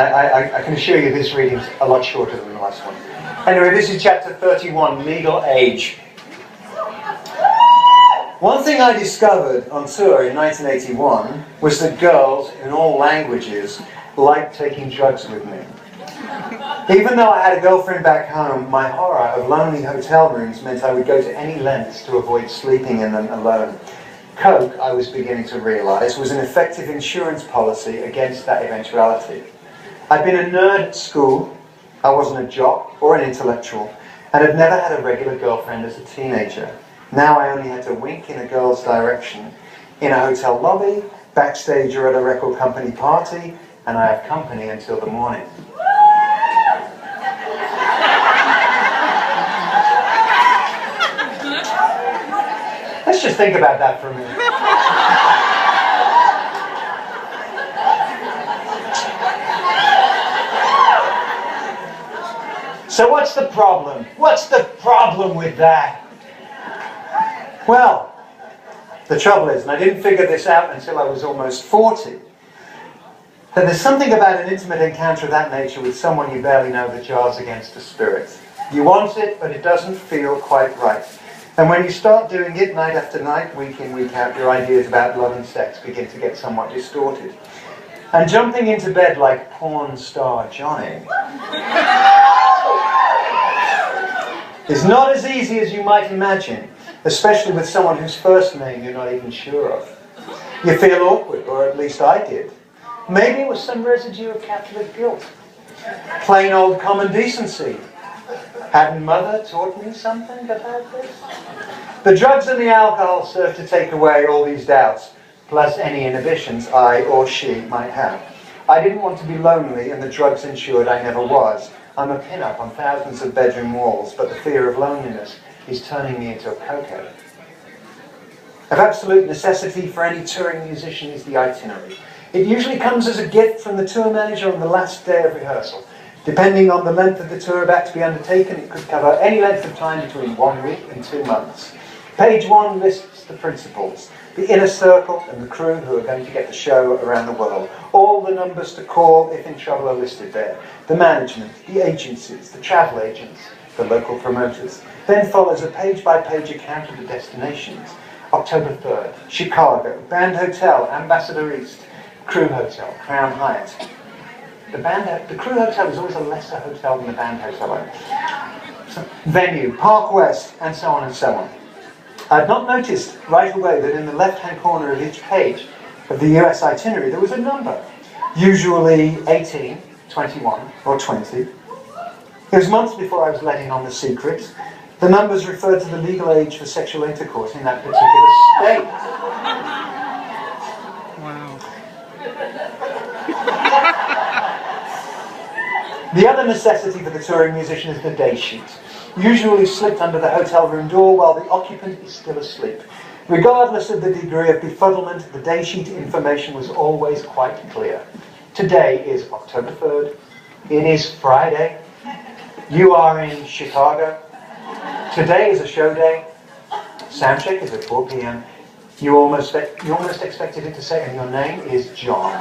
I can assure you this reading's a lot shorter than the last one. Anyway, this is chapter 31, Legal Age. One thing I discovered on tour in 1981 was that girls in all languages liked taking drugs with me. Even though I had a girlfriend back home, my horror of lonely hotel rooms meant I would go to any lengths to avoid sleeping in them alone. Coke, I was beginning to realise, was an effective insurance policy against that eventuality. I'd been a nerd at school, I wasn't a jock or an intellectual, and had never had a regular girlfriend as a teenager. Now I only had to wink in a girl's direction. In a hotel lobby, backstage or at a record company party, and I have company until the morning. Let's just think about that for a minute. So what's the problem? What's the problem with that? Well, the trouble is, and I didn't figure this out until I was almost 40, that there's something about an intimate encounter of that nature with someone you barely know that jars against the spirit. You want it, but it doesn't feel quite right. And when you start doing it night after night, week in, week out, your ideas about love and sex begin to get somewhat distorted. And jumping into bed like porn star Johnny is not as easy as you might imagine, especially with someone whose first name you're not even sure of. You feel awkward, or at least I did. Maybe it was some residue of Catholic guilt. Plain old common decency. Hadn't Mother taught me something about this? The drugs and the alcohol serve to take away all these doubts, plus any inhibitions I or she might have. I didn't want to be lonely, and the drugs ensured I never was. I'm a pin-up on thousands of bedroom walls, but the fear of loneliness is turning me into a cokehead. Of absolute necessity for any touring musician is the itinerary. It usually comes as a gift from the tour manager on the last day of rehearsal. Depending on the length of the tour about to be undertaken, it could cover any length of time between 1 week and 2 months. Page 1 lists the principals, the inner circle and the crew who are going to get the show around the world. All the numbers to call if in trouble are listed there. The management, the agencies, the travel agents, the local promoters. Then follows a page-by-page account of the destinations. October 3rd, Chicago, Band Hotel, Ambassador East, Crew Hotel, Crown Hyatt. The Crew Hotel is always a lesser hotel than the Band Hotel. So, venue, Park West, and so on and so on. I had not noticed right away that in the left-hand corner of each page of the US itinerary there was a number, usually 18, 21, or 20. It was months before I was letting on the secret. The numbers referred to the legal age for sexual intercourse in that particular state. Wow. The other necessity for the touring musician is the day sheet, usually slipped under the hotel room door while the occupant is still asleep. Regardless of the degree of befuddlement, the day sheet information was always quite clear. Today is October 3rd. It is Friday. You are in Chicago. Today is a show day. Soundcheck is at 4 p.m. You almost expected it to say, and your name is John.